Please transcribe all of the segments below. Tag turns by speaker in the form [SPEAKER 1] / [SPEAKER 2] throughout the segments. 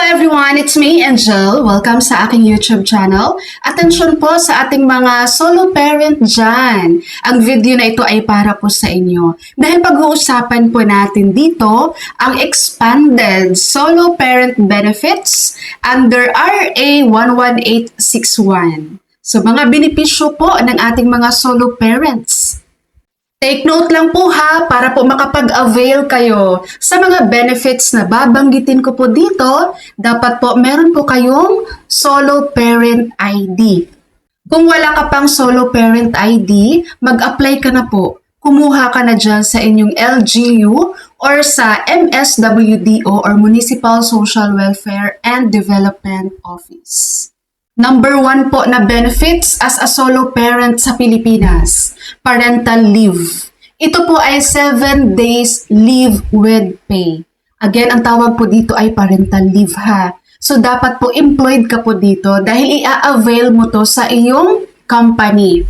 [SPEAKER 1] everyone, it's me, Angel. Welcome sa aking YouTube channel. Atensyon po sa ating mga solo parent dyan. Ang video na ito ay para po sa inyo. Dahil pag-uusapan po natin dito ang expanded solo parent benefits under RA 11861. So mga benepisyo po ng ating mga solo parents. Take note lang po ha, para po makapag-avail kayo sa mga benefits na babanggitin ko po dito, dapat po meron po kayong solo parent ID. Kung wala ka pang solo parent ID, mag-apply ka na po. Kumuha ka na dyan sa inyong LGU or sa MSWDO or Municipal Social Welfare and Development Office. Number 1 po na benefits as a solo parent sa Pilipinas, parental leave. Ito po ay 7 days leave with pay. Again, ang tawag po dito ay parental leave ha. So dapat po employed ka po dito dahil i-avail mo to sa iyong company.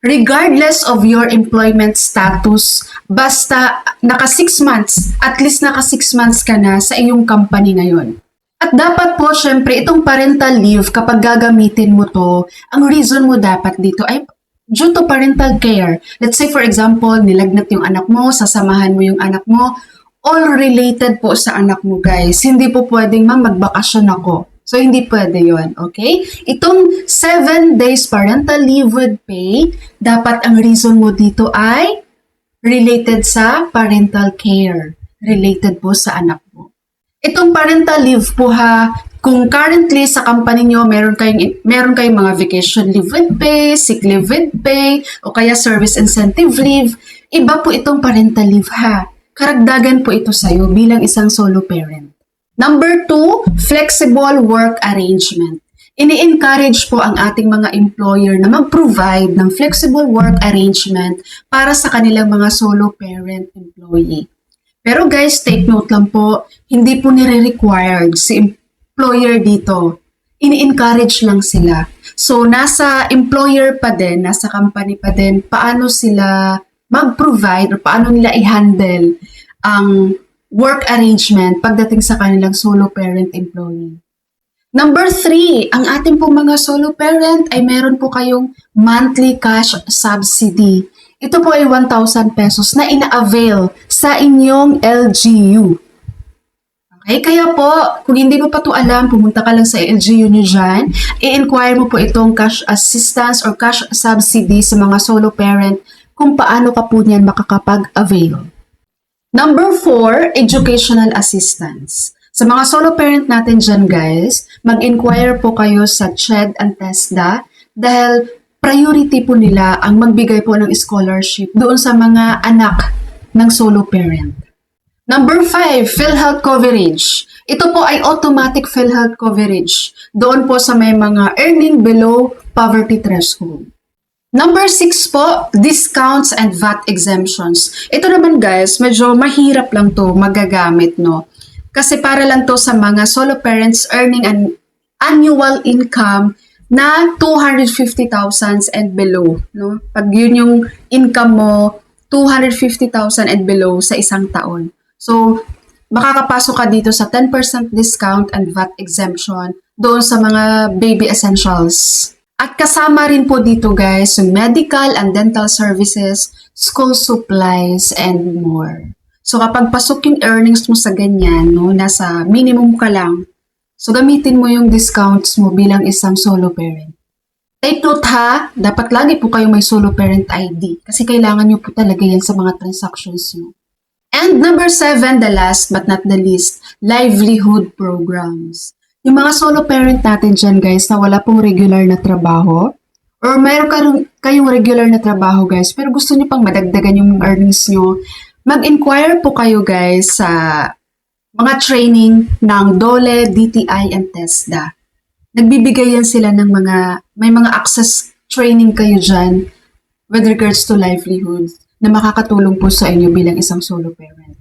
[SPEAKER 1] Regardless of your employment status, basta naka 6 months, at least naka 6 months ka na sa iyong company ngayon. At dapat po, syempre, itong parental leave, kapag gagamitin mo to, ang reason mo dapat dito ay due to parental care. Let's say, for example, nilagnat yung anak mo, sasamahan mo yung anak mo, all related po sa anak mo, guys. Hindi po pwedeng, ma'am, magbakasyon ako. So, hindi pwede yon, okay? Itong 7 days parental leave with pay, dapat ang reason mo dito ay related sa parental care. Related po sa anak mo. Itong parental leave po ha, kung currently sa company nyo meron kayong mga vacation leave with pay, sick leave with pay, o kaya service incentive leave, iba po itong parental leave ha. Karagdagan po ito sa'yo bilang isang solo parent. Number 2, flexible work arrangement. Ini-encourage po ang ating mga employer na mag-provide ng flexible work arrangement para sa kanilang mga solo parent employee. Pero guys, take note lang po, hindi po nire-required si employer dito. Ini-encourage lang sila. So, nasa employer pa din, nasa company pa din, paano sila mag-provide or paano nila i-handle ang work arrangement pagdating sa kanilang solo parent employee. Number 3, ang ating pong mga solo parent ay meron po kayong monthly cash subsidy. Ito po ay 1,000 pesos na ina-avail sa inyong LGU. Okay, kaya po, kung hindi mo pa ito alam, pumunta ka lang sa LGU nyo dyan, i-inquire mo po itong cash assistance or cash subsidy sa mga solo parent kung paano ka po niyan makakapag-avail. Number 4, educational assistance. Sa mga solo parent natin dyan guys, mag-inquire po kayo sa CHED and TESDA dahil priority po nila ang magbigay po ng scholarship doon sa mga anak ng solo parent. Number 5, PhilHealth coverage. Ito po ay automatic PhilHealth coverage. Doon po sa may mga earning below poverty threshold. Number 6 po, discounts and VAT exemptions. Ito naman guys, medyo mahirap lang to magagamit, no? Kasi para lang to sa mga solo parents earning an annual income na 250,000 and below, no? Pag yun yung income mo, 250,000 and below sa isang taon. So, makakapasok ka dito sa 10% discount and VAT exemption doon sa mga baby essentials. At kasama rin po dito guys, yung medical and dental services, school supplies, and more. So, kapag pasok yung earnings mo sa ganyan, no, nasa minimum ka lang, so, gamitin mo yung discounts mo bilang isang solo parent. Take note ha, dapat lagi po kayo may solo parent ID kasi kailangan nyo po talaga yan sa mga transactions nyo. And number 7, the last but not the least, livelihood programs. Yung mga solo parent natin dyan guys na wala pong regular na trabaho or mayroon kayong regular na trabaho guys pero gusto nyo pang madagdagan yung earnings nyo, mag-inquire po kayo guys sa mga training ng DOLE, DTI, and TESDA. Nagbibigay yan sila ng may mga access training kayo dyan with regards to livelihood na makakatulong po sa inyo bilang isang solo parent.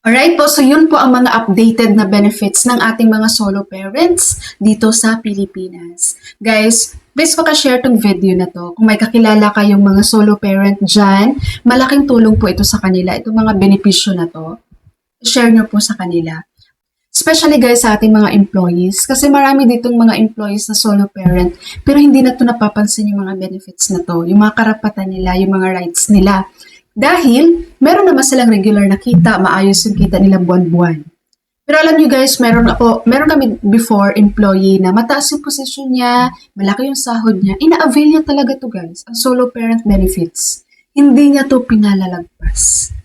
[SPEAKER 1] Alright po, so yun po ang mga updated na benefits ng ating mga solo parents dito sa Pilipinas. Guys, please paka-share tong video na to. Kung may kakilala kayong mga solo parent dyan, malaking tulong po ito sa kanila. Itong mga benepisyo na to, share nyo po sa kanila. Especially guys sa ating mga employees. Kasi marami ditong mga employees na solo parent, pero hindi na to napapansin yung mga benefits na to, yung mga karapatan nila, yung mga rights nila. Dahil, meron naman silang regular na kita, maayos yung kita nila buwan-buwan. Pero alam nyo guys, meron kami before employee na mataas yung posisyon niya, malaki yung sahod niya, ina-avail niya talaga to guys, ang solo parent benefits. Hindi niya to pinalalagpas.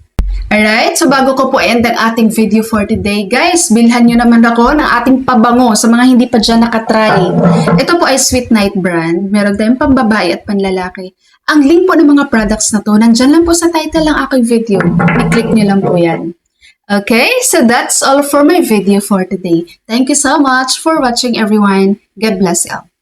[SPEAKER 1] Alright, so bago ko po end ang ating video for today, guys, bilhan nyo naman ako ng ating pabango sa mga hindi pa dyan nakatry. Ito po ay Sweet Night brand. Meron tayong pambabae at panlalaki. Ang link po ng mga products na to, nandyan lang po sa title ng aking video. I-click nyo lang po yan. Okay, so that's all for my video for today. Thank you so much for watching everyone. God bless you all.